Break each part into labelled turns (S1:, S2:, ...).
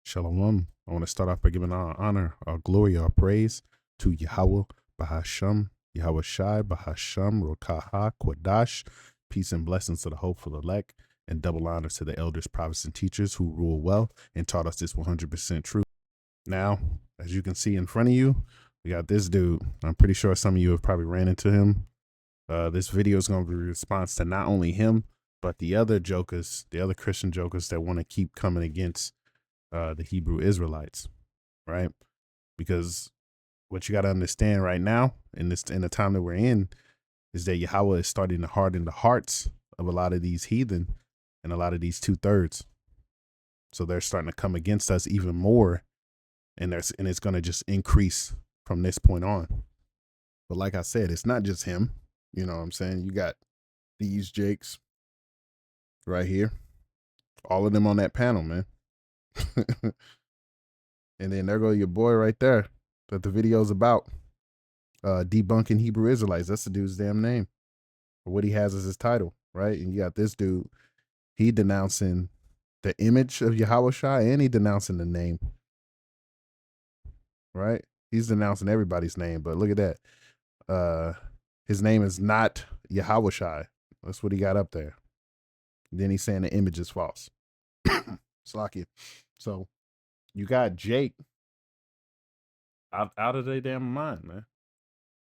S1: Shalom. I want to start off by giving our honor, our glory, our praise to Yahweh, Bahasham, Yahweh Shai, Bahasham, Rokaha, Kwadash. Peace and blessings to the hopeful elect, and double honors to the elders, prophets, and teachers who rule well and taught us this 100% truth. Now, as you can see in front of you, we got this dude. I'm pretty sure some of you have probably ran into him. This video is going to be a response to not only him, but the other jokers, the other Christian jokers that want to keep coming against the Hebrew Israelites, right? Because what you got to understand right now in the time that we're in is that Yahweh is starting to harden the hearts of a lot of these heathen and a lot of these 2/3. So they're starting to come against us even more, and it's going to just increase from this point on. But like I said, it's not just him. You know what I'm saying? You got these Jakes right here, all of them on that panel, man. And then there go your boy right there that the video's about, debunking Hebrew Israelites. That's the dude's damn name, or what he has as his title, right? And you got this dude, he denouncing the image of Yahweh Shai, and he denouncing the name, right? He's denouncing everybody's name, but look at that. His name is not Yahweh Shai. That's what he got up there. And then he's saying the image is false. Slakia. So you got Jake out of their damn mind, man.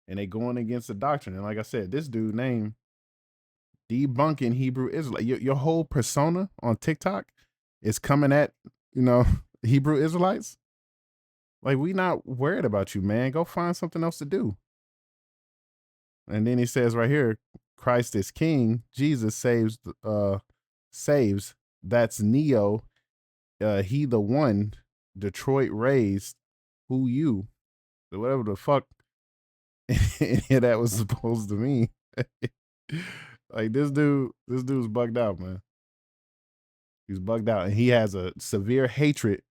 S1: And they going against the doctrine. And like I said, this dude named debunking Hebrew Israelite. Your whole persona on TikTok is coming at, Hebrew Israelites. Like, we not worried about you, man. Go find something else to do. And then he says right here, Christ is king. Jesus saves. That's Neo. He the one. Detroit raised. Who you? Whatever the fuck that was supposed to mean. Like, this dude's bugged out, man. He's bugged out, and he has a severe hatred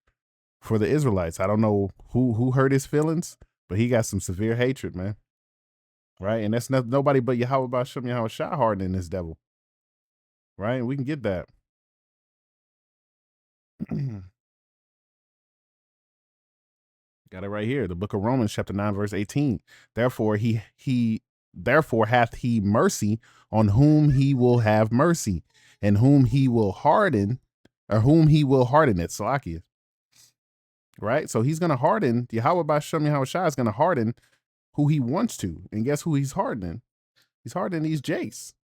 S1: for the Israelites. I don't know who hurt his feelings, but he got some severe hatred, man. Right? And that's nobody but Yahweh Ba'Shem Yahweh Shai hardening this devil. Right? And we can get that. Got it right here. The book of Romans, chapter 9, verse 18. Therefore, therefore hath he mercy on whom he will have mercy, and whom he will harden, or whom he will harden it. Salakia. Right? So he's gonna harden, Yahweh Ba'Shem Yahweh Shai is gonna harden who he wants to. And guess who he's hardening? He's hardening these Jays.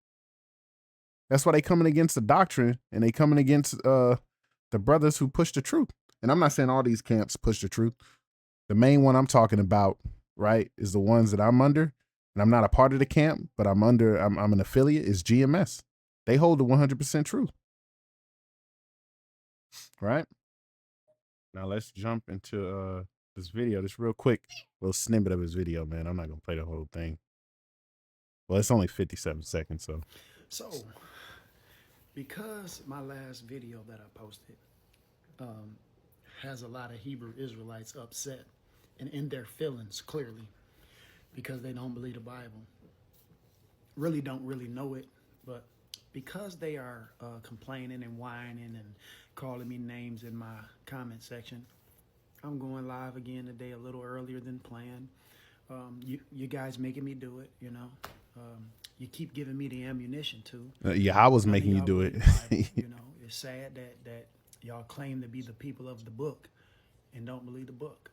S1: That's why they coming against the doctrine, and they coming against the brothers who push the truth. And I'm not saying all these camps push the truth. The main one I'm talking about, right, is the ones that I'm under, and I'm not a part of the camp, but I'm an affiliate, is GMS. They hold the 100% truth. Right? Now let's jump into this video, this real quick little snippet of his video, man. I'm not gonna play the whole thing. Well, it's only 57 seconds, so.
S2: So, because my last video that I posted has a lot of Hebrew Israelites upset and in their feelings, clearly, because they don't believe the Bible. Really don't really know it, but because they are complaining and whining and calling me names in my comment section, I'm going live again today a little earlier than planned. You guys making me do it, you keep giving me the ammunition to.
S1: Yeah, I was making you do it.
S2: It's sad that y'all claim to be the people of the book and don't believe the book.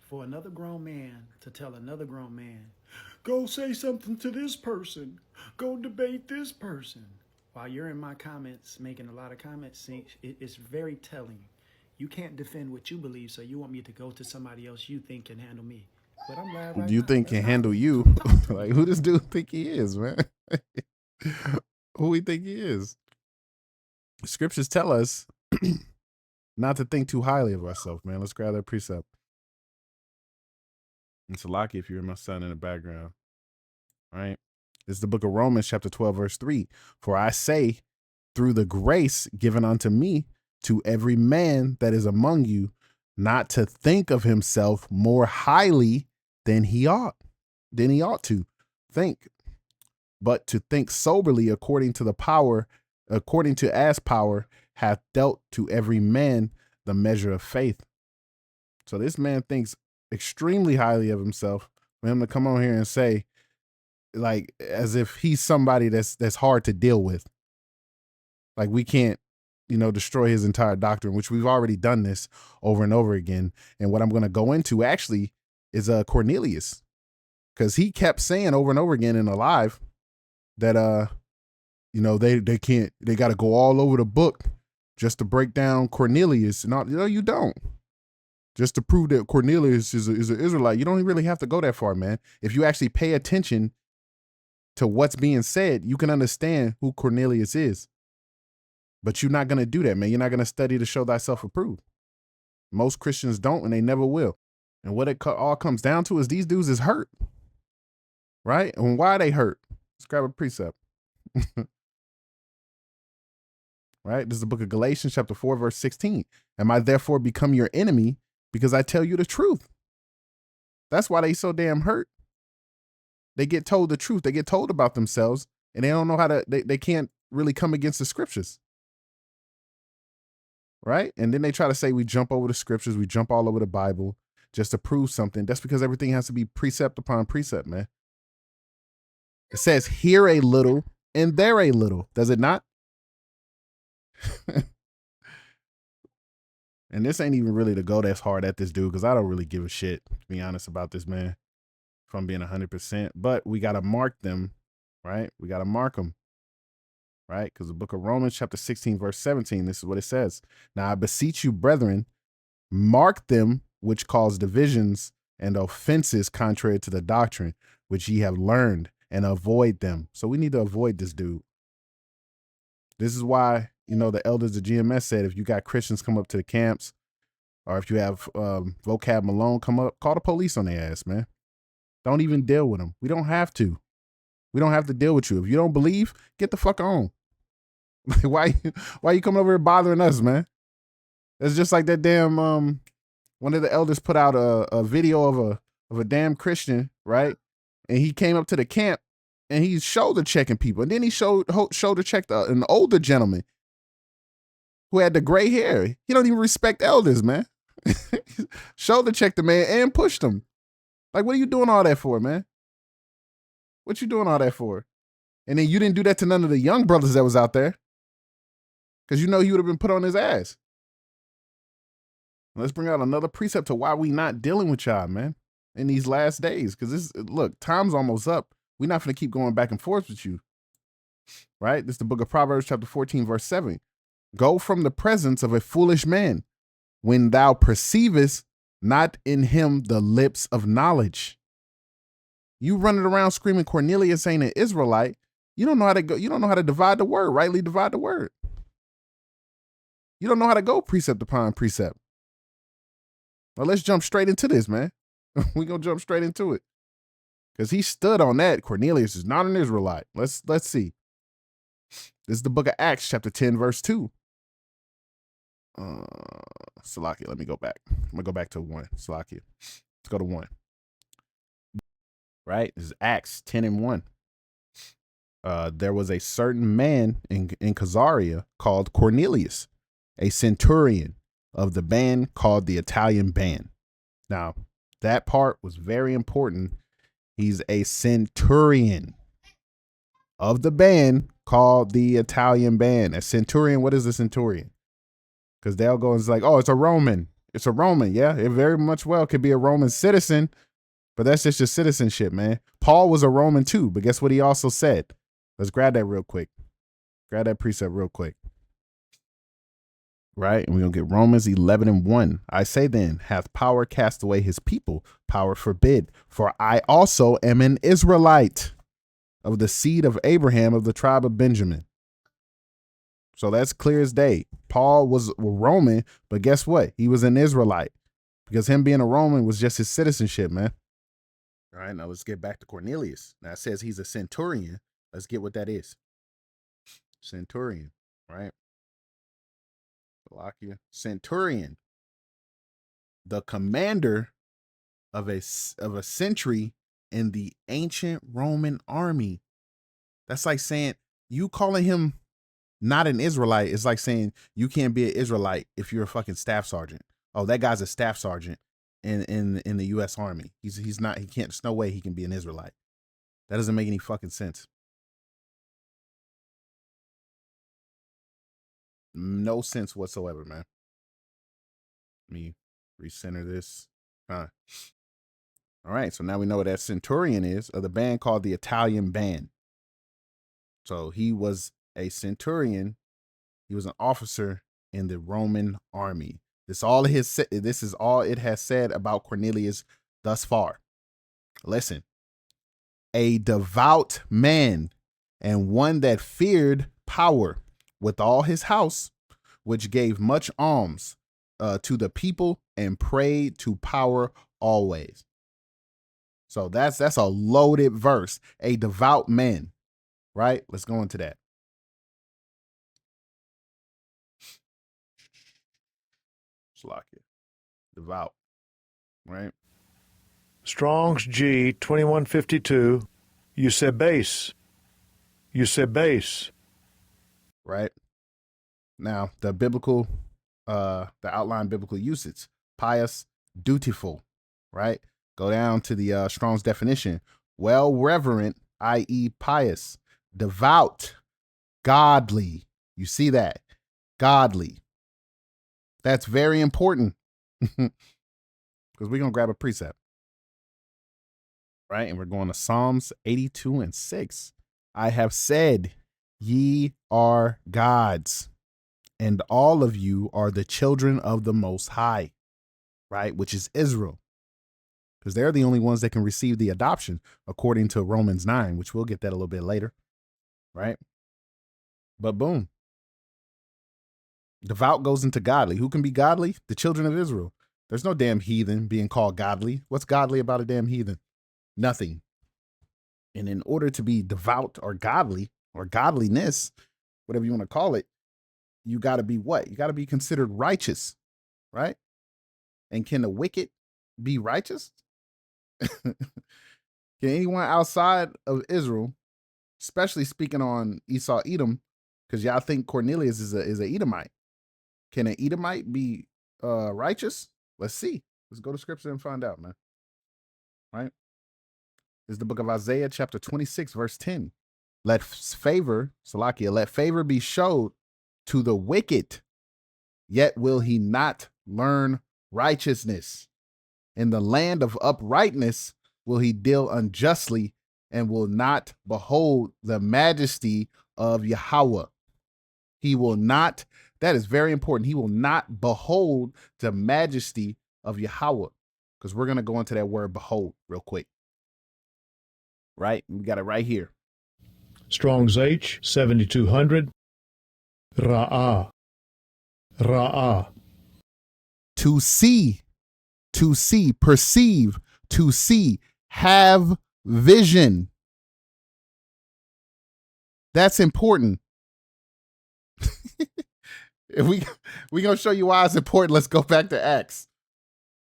S2: For another grown man to tell another grown man, go say something to this person, go debate this person, while you're in my comments making a lot of comments, it's very telling. You can't defend what you believe, so you want me to go to somebody else you think can handle me. But I'm glad right
S1: you
S2: now.
S1: think can handle you? Like, who does dude think he is, man? Who we think he is? Scriptures tell us not to think too highly of ourselves, man. Let's grab that precept. It's a locky if you hear my son in the background. All right. It's the book of Romans, chapter 12, verse 3. For I say, through the grace given unto me, to every man that is among you, not to think of himself more highly than he ought to think, but to think soberly according to as power hath dealt to every man the measure of faith. So this man thinks extremely highly of himself for him to come on here and say, like, as if he's somebody that's hard to deal with. Like, we can't, destroy his entire doctrine, which we've already done this over and over again. And what I'm going to go into actually is Cornelius, because he kept saying over and over again in Alive that they can't, they got to go all over the book just to break down Cornelius. No, you don't. Just to prove that Cornelius is an Israelite, you don't really have to go that far, man. If you actually pay attention to what's being said, you can understand who Cornelius is. But you're not going to do that, man. You're not going to study to show thyself approved. Most Christians don't, and they never will. And what it all comes down to is these dudes is hurt, right? And why are they hurt? Let's grab a precept. Right? This is the book of Galatians chapter 4, verse 16. Am I therefore become your enemy because I tell you the truth? That's why they so damn hurt. They get told the truth. They get told about themselves, and they don't know how to, they can't really come against the scriptures. Right? And then they try to say we jump over the scriptures, we jump all over the Bible just to prove something. That's because everything has to be precept upon precept, man. It says here a little and there a little, does it not? And this ain't even really to go that's hard at this dude, because I don't really give a shit, to be honest, about this man, if I'm being 100%. But we got to mark them, right? We got to mark them. Right? Because the book of Romans chapter 16, verse 17, this is what it says. Now I beseech you, brethren, mark them which cause divisions and offenses contrary to the doctrine which ye have learned, and avoid them. So we need to avoid this dude. This is why, the elders of GMS said, if you got Christians come up to the camps, or if you have Vocab Malone come up, call the police on their ass, man. Don't even deal with them. We don't have to. We don't have to deal with you. If you don't believe, get the fuck on. Why you coming over here bothering us, man? It's just like that damn one of the elders put out a video of a damn Christian, right? And he came up to the camp and he's shoulder checking people, and then he shoulder checked an older gentleman who had the gray hair. He don't even respect elders, man. Shoulder checked the man and pushed him. Like, what are you doing all that for, man? What you doing all that for? And then you didn't do that to none of the young brothers that was out there, because he would have been put on his ass. Let's bring out another precept to why we not dealing with y'all, man, in these last days. Because look, time's almost up. We're not going to keep going back and forth with you, right? This is the book of Proverbs chapter 14, verse 7. Go from the presence of a foolish man when thou perceivest not in him the lips of knowledge. You running around screaming Cornelius ain't an Israelite. You don't know how to go. You don't know how to divide the word, rightly divide the word. You don't know how to go precept upon precept. Well, let's jump straight into this, man. We're going to jump straight into it. Because he stood on that. Cornelius is not an Israelite. Let's see. This is the book of Acts, chapter 10, verse 2. Salakia, let me go back. I'm going to go back to 1. Salakia. Let's go to 1. Right? This is Acts 10 and 1. There was a certain man in Caesarea called Cornelius, a centurion of the band called the Italian band. Now, that part was very important. He's a centurion of the band called the Italian band. A centurion, what is a centurion? Because they'll go and it's like, oh, it's a Roman. It's a Roman. Yeah, it very much well could be a Roman citizen, but that's just your citizenship, man. Paul was a Roman too, but guess what he also said? Let's grab that real quick. Grab that precept real quick. Right? And we're going to get Romans 11 and 1. I say then, hath power cast away his people? Power forbid. For I also am an Israelite of the seed of Abraham of the tribe of Benjamin. So that's clear as day. Paul was a Roman, but guess what? He was an Israelite, because him being a Roman was just his citizenship, man. All right, now let's get back to Cornelius. Now it says he's a centurion. Let's get what that is. Centurion, right? Centurion, the commander of a century in the ancient Roman army. That's like saying you calling him Not an Israelite is like saying you can't be an Israelite if you're a fucking staff sergeant. Oh, that guy's a staff sergeant in the U.S. Army. He's not. He can't. There's no way he can be an Israelite. That doesn't make any fucking sense. No sense whatsoever, man. Let me recenter this. All right, so now we know what that centurion is, of the band called the Italian Band. So he was a centurion. He was an officer in the Roman army. This is all it has said about Cornelius thus far. Listen, a devout man and one that feared power with all his house, which gave much alms to the people and prayed to power always. So that's a loaded verse. A devout man, right? Let's go into that. Slovakia. Devout, right?
S3: Strong's G 2152. Eusebes.
S1: Right. Now the outline biblical usage: pious, dutiful, right? Go down to the Strong's definition: well reverent, i.e., pious, devout, godly. You see that? Godly. That's very important because we're going to grab a precept. Right. And we're going to Psalms 82 and 6. I have said, ye are gods, and all of you are the children of the Most High, right? Which is Israel, because they're the only ones that can receive the adoption according to Romans 9, which we'll get that a little bit later, right? But boom. Devout goes into godly. Who can be godly? The children of Israel. There's no damn heathen being called godly. What's godly about a damn heathen? Nothing. And in order to be devout or godly or godliness, whatever you want to call it, you got to be what? You got to be considered righteous, right? And can the wicked be righteous? Can anyone outside of Israel, especially speaking on Esau, Edom, because y'all think Cornelius is a Edomite, can an Edomite be righteous? Let's see. Let's go to scripture and find out, man. Right? This is the book of Isaiah, chapter 26, verse 10. Let favor be showed to the wicked, yet will he not learn righteousness. In the land of uprightness will he deal unjustly, and will not behold the majesty of Yahweh. He will not, that is very important, he will not behold the majesty of Yahweh, because we're going to go into that word behold real quick. Right? We got it right here.
S3: Strong's H 7200. Ra'ah.
S1: To see, perceive, to see, have vision. That's important. If we gonna show you why it's important, let's go back to Acts.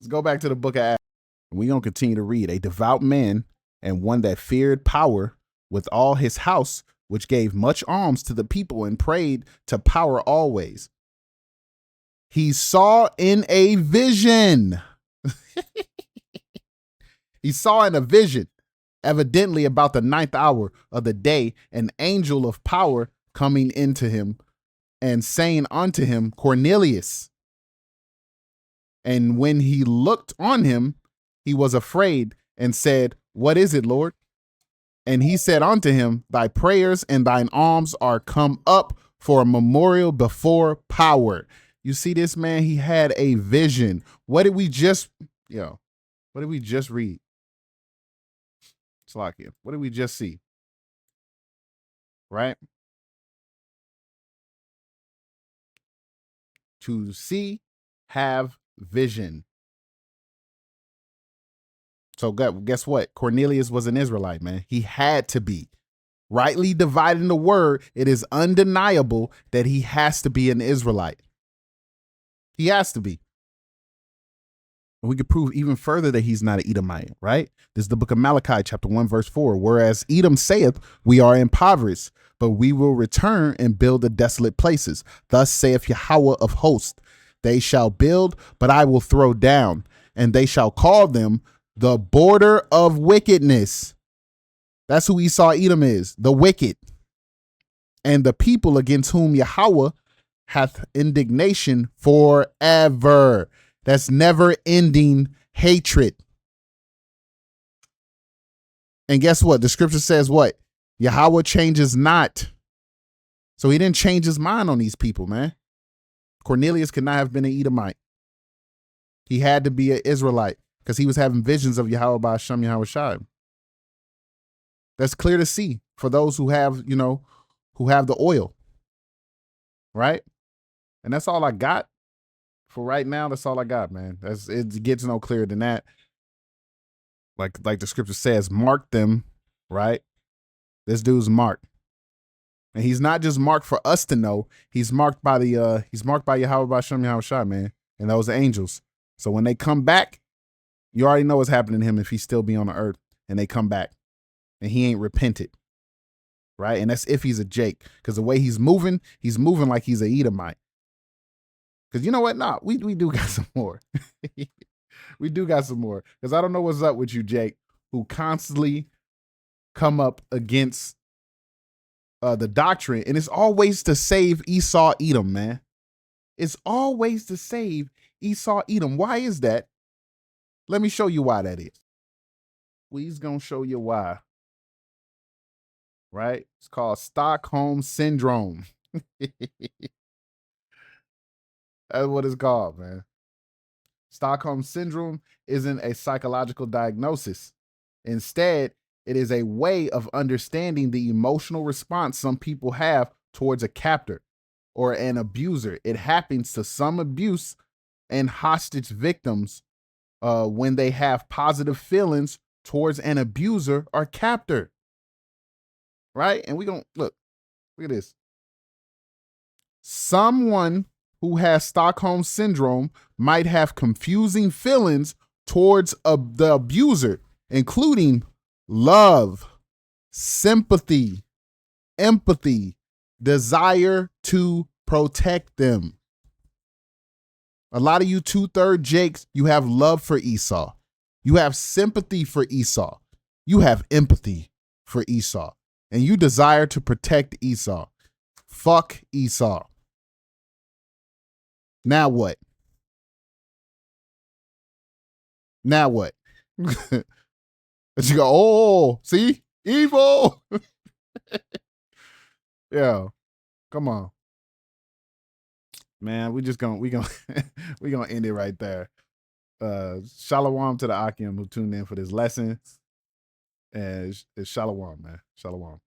S1: Let's go back to the book of Acts. We're gonna continue to read. A devout man and one that feared power with all his house, which gave much alms to the people and prayed to power always. He saw in a vision. He saw in a vision, evidently about the 9th hour of the day, an angel of power coming into him and saying unto him, Cornelius. And when he looked on him, he was afraid and said, what is it, Lord? And he said unto him, thy prayers and thine alms are come up for a memorial before power. You see this, man? He had a vision. What did we just read? Slovakia. What did we just see? Right? To see, have vision. So guess what? Cornelius was an Israelite, man. He had to be. Rightly dividing the word, it is undeniable that he has to be an Israelite. He has to be. we could prove even further that he's not an Edomite, right? This is the book of Malachi, chapter 1, verse 4. Whereas Edom saith, we are impoverished, but we will return and build the desolate places. Thus saith Yahweh of hosts, they shall build, but I will throw down, and they shall call them the border of wickedness. That's who Esau Edom is, the wicked. And the people against whom Yahweh hath indignation forever. That's never ending hatred. And guess what? The scripture says what? Yahweh changes not. So he didn't change his mind on these people, man. Cornelius could not have been an Edomite. He had to be an Israelite because he was having visions of Yahweh by Hashem Yahweh Shai. That's clear to see for those who have, who have the oil. Right? And that's all I got for right now. That's all I got, man. It gets no clearer than that. Like the scripture says, mark them, right? This dude's marked. And he's not just marked for us to know. He's marked by Yahweh B'Shem Yahweh Shai, man. And those angels. So when they come back, you already know what's happening to him if he still be on the earth and they come back. And he ain't repented. Right? And that's if he's a Jake. Because the way he's moving like he's a Edomite. Because you know what? Nah, we do got some more. We do got some more. Because I don't know what's up with you, Jake, who constantly come up against the doctrine. And it's always to save Esau Edom, man. It's always to save Esau Edom. Why is that? Let me show you why that is. We's going to show you why. Right? It's called Stockholm Syndrome. That's what it's called, man. Stockholm Syndrome isn't a psychological diagnosis. Instead, it is a way of understanding the emotional response some people have towards a captor or an abuser. It happens to some abuse and hostage victims when they have positive feelings towards an abuser or captor. Right? And we gonna look at this. Someone who has Stockholm Syndrome might have confusing feelings towards the abuser, including love, sympathy, empathy, desire to protect them. A lot of you 2/3 Jakes, you have love for Esau. You have sympathy for Esau. You have empathy for Esau. And you desire to protect Esau. Fuck Esau. Now what? Now what? You go, oh, see? Evil. Yeah. Come on. Man, we gonna end it right there. Shalom to the Akim who tuned in for this lesson. And it's shalom, man. Shalom.